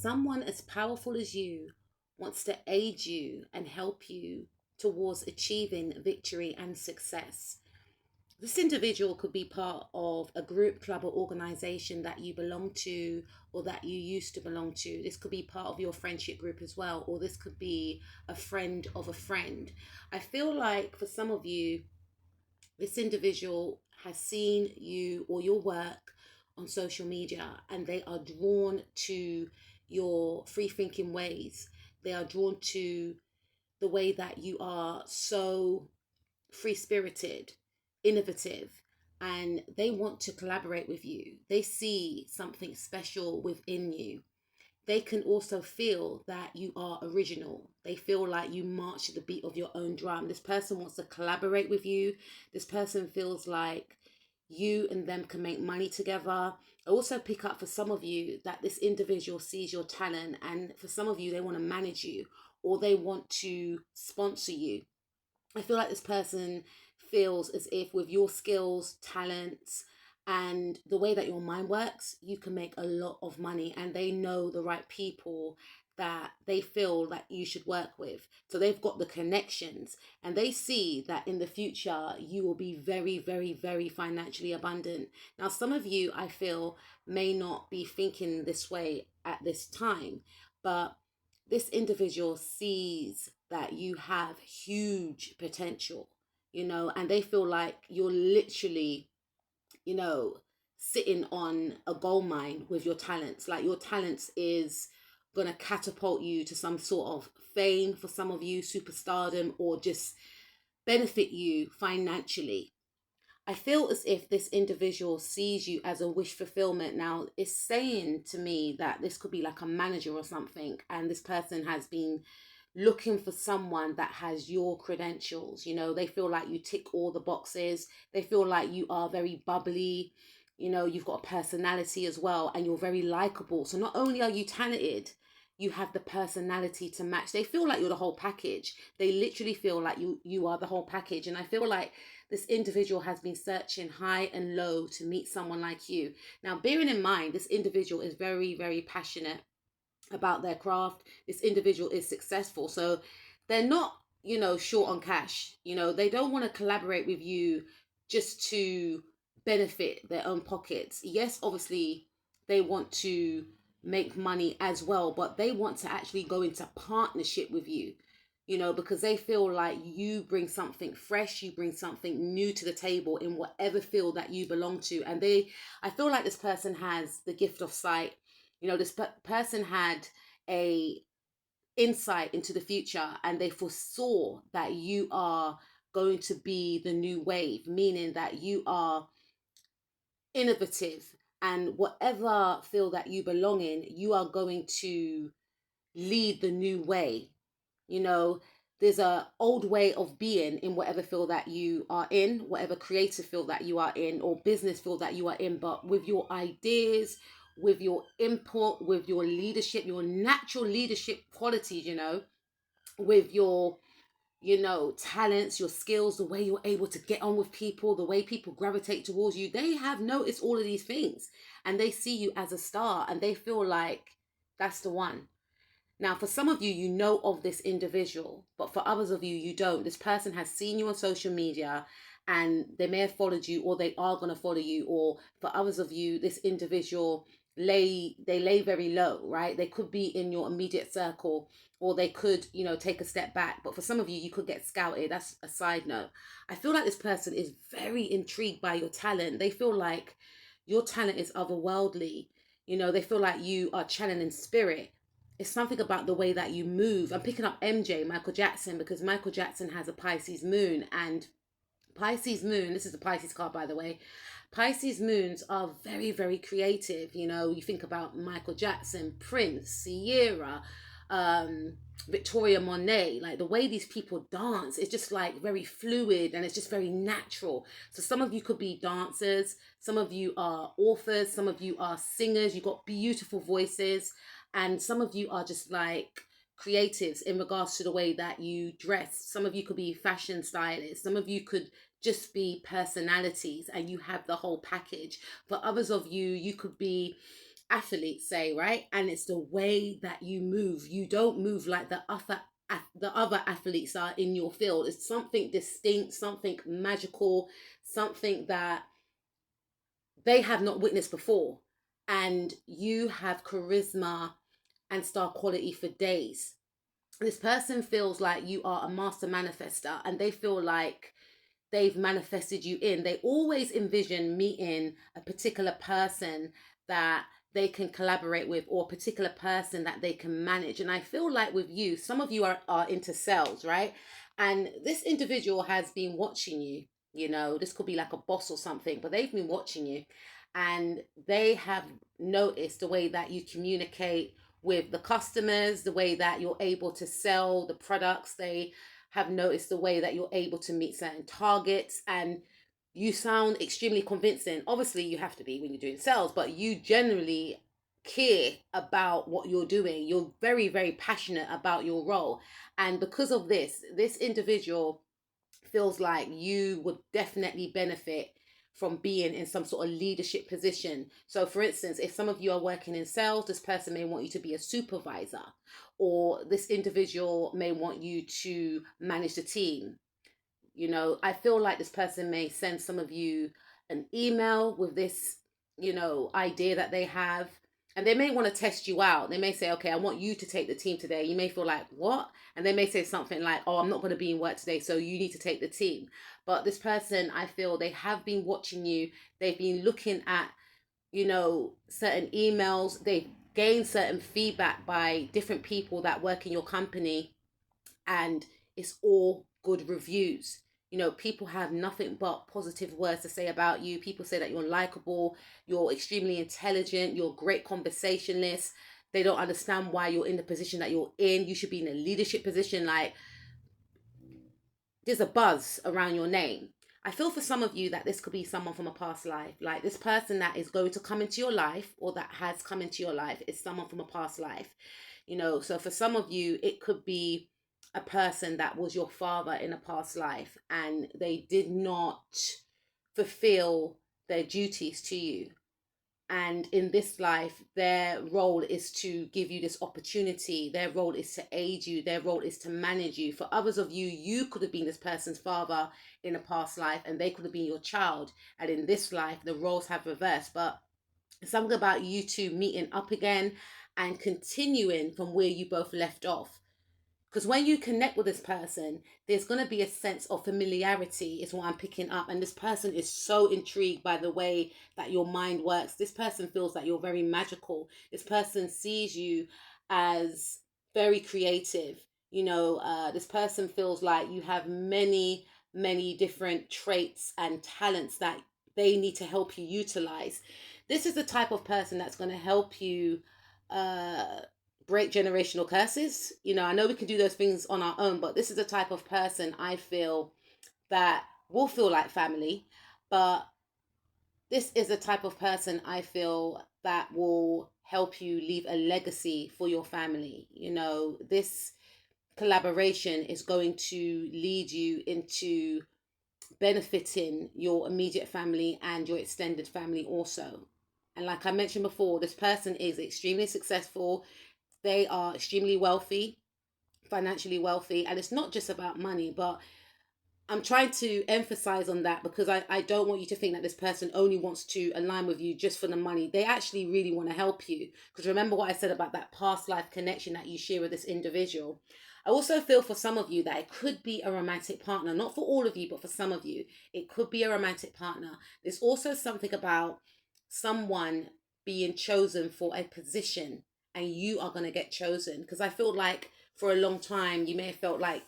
someone as powerful as you wants to aid you and help you towards achieving victory and success. This individual could be part of a group, club, or organization that you belong to or that you used to belong to. This could be part of your friendship group as well, or this could be a friend of a friend. I feel like for some of you, this individual has seen you or your work on social media and they are drawn to your free thinking ways. They are drawn to the way that you are so free spirited, innovative, and they want to collaborate with you. They see something special within you. They can also feel that you are original. They feel like you march to the beat of your own drum. This person wants to collaborate with you. This person feels like you and them can make money together. I also pick up for some of you that this individual sees your talent, and for some of you, they want to manage you or they want to sponsor you. I feel like this person feels as if with your skills, talents, and the way that your mind works, you can make a lot of money, and they know the right people that they feel that you should work with. So they've got the connections and they see that in the future you will be very, very, very financially abundant. Now, some of you, I feel, may not be thinking this way at this time, but this individual sees that you have huge potential, and they feel like you're literally, sitting on a gold mine with your talents. Like your talents is going to catapult you to some sort of fame, for some of you, superstardom, or just benefit you financially. I feel as if this individual sees you as a wish fulfillment. Now, it's saying to me that this could be like a manager or something, and this person has been looking for someone that has your credentials. They feel like you tick all the boxes. They feel like you are very bubbly. You've got a personality as well, and you're very likable. So not only are you talented, you have the personality to match. They feel like you're the whole package. They literally feel like you are the whole package. And I feel like this individual has been searching high and low to meet someone like you. Now, bearing in mind, this individual is very, very passionate about their craft. This individual is successful. So they're not, short on cash. They don't want to collaborate with you just to benefit their own pockets. Yes, obviously, they want to make money as well, but they want to actually go into partnership with you, because they feel like you bring something fresh, you bring something new to the table in whatever field that you belong to. And I feel like this person has the gift of sight. This person had a insight into the future, and they foresaw that you are going to be the new wave, meaning that you are innovative, and whatever field that you belong in, you are going to lead the new way. There's a old way of being in whatever field that you are in, whatever creative field that you are in, or business field that you are in. But with your ideas, with your input, with your leadership, your natural leadership qualities, with your talents, your skills, the way you're able to get on with people, the way people gravitate towards you, they have noticed all of these things, and they see you as a star, and they feel like that's the one. Now, for some of you, you know of this individual, but for others of you, you don't. This person has seen you on social media and they may have followed you, or they are going to follow you. Or for others of you, this individual lay very low, right? They could be in your immediate circle, or they could, take a step back. But for some of you, you could get scouted. That's a side note. I feel like this person is very intrigued by your talent. They feel like your talent is otherworldly. They feel like you are channeling spirit. It's something about the way that you move. I'm picking up Michael Jackson, because Michael Jackson has a Pisces moon, and Pisces moon, this is the Pisces card, by the way. Pisces moons are very, very creative. You think about Michael Jackson, Prince, Sierra, Victoria Monet, like the way these people dance, it's just like very fluid and it's just very natural. So some of you could be dancers, some of you are authors, some of you are singers, you've got beautiful voices, and some of you are just like creatives in regards to the way that you dress. Some of you could be fashion stylists, some of you could just be personalities, and you have the whole package. For others of you, you could be athletes say, right? And it's the way that you move. You don't move like the other athletes are in your field. It's something distinct, something magical, something that they have not witnessed before. And you have charisma and star quality for days. This person feels like you are a master manifester, and they feel like they've manifested you in. They always envision meeting a particular person that they can collaborate with, or a particular person that they can manage. And I feel like with you, some of you are into sales, right? And this individual has been watching you. This could be like a boss or something, but they've been watching you, and they have noticed the way that you communicate with the customers, the way that you're able to sell the products. They have noticed the way that you're able to meet certain targets, and you sound extremely convincing. Obviously, you have to be when you're doing sales, but you generally care about what you're doing. You're very, very passionate about your role. And because of this individual feels like you would definitely benefit from being in some sort of leadership position. So, for instance, if some of you are working in sales, this person may want you to be a supervisor, or this individual may want you to manage the team. I feel like this person may send some of you an email with this, idea that they have. And they may want to test you out. They may say, okay, I want you to take the team today. You may feel like, what? And they may say something like, oh, I'm not going to be in work today, so you need to take the team. But this person, I feel they have been watching you. They've been looking at, certain emails. They've gained certain feedback by different people that work in your company. And it's all good reviews. People have nothing but positive words to say about you. People say that you're likable, you're extremely intelligent, you're a great conversationalist. They don't understand why you're in the position that you're in. You should be in a leadership position. Like, there's a buzz around your name. I feel for some of you that this could be someone from a past life. Like, this person that is going to come into your life, or that has come into your life, is someone from a past life. So for some of you, it could be a person that was your father in a past life, and they did not fulfill their duties to you. And in this life, their role is to give you this opportunity. Their role is to aid you. Their role is to manage you. For others of you, you could have been this person's father in a past life, and they could have been your child. And in this life, the roles have reversed. But something about you two meeting up again and continuing from where you both left off. Because when you connect with this person, there's going to be a sense of familiarity, is what I'm picking up. And this person is so intrigued by the way that your mind works. This person feels that you're very magical. This person sees you as very creative. This person feels like you have many, many different traits and talents that they need to help you utilize. This is the type of person that's going to help you break generational curses. I know we can do those things on our own, but this is the type of person I feel that will feel like family. But this is the type of person I feel that will help you leave a legacy for your family. This collaboration is going to lead you into benefiting your immediate family and your extended family also. And like I mentioned before, this person is extremely successful. They are extremely wealthy, financially wealthy. And it's not just about money, but I'm trying to emphasize on that, because I don't want you to think that this person only wants to align with you just for the money. They actually really want to help you. Because remember what I said about that past life connection that you share with this individual. I also feel for some of you that it could be a romantic partner. Not for all of you, but for some of you, it could be a romantic partner. There's also something about someone being chosen for a position, and you are going to get chosen. Because I feel like for a long time, you may have felt like,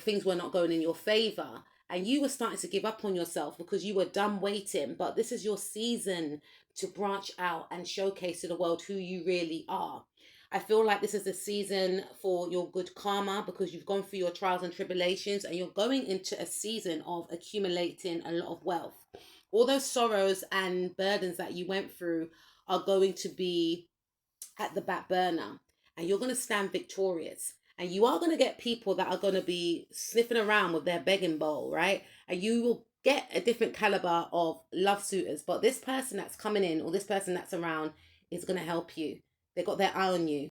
things were not going in your favor, and you were starting to give up on yourself because you were done waiting. But this is your season to branch out and showcase to the world who you really are. I feel like this is the season for your good karma, because you've gone through your trials and tribulations, and you're going into a season of accumulating a lot of wealth. All those sorrows and burdens that you went through are going to be at the back burner, and you're going to stand victorious. And you are going to get people that are going to be sniffing around with their begging bowl, right? And you will get a different caliber of love suitors. But this person that's coming in, or this person that's around, is going to help you. They got their eye on you.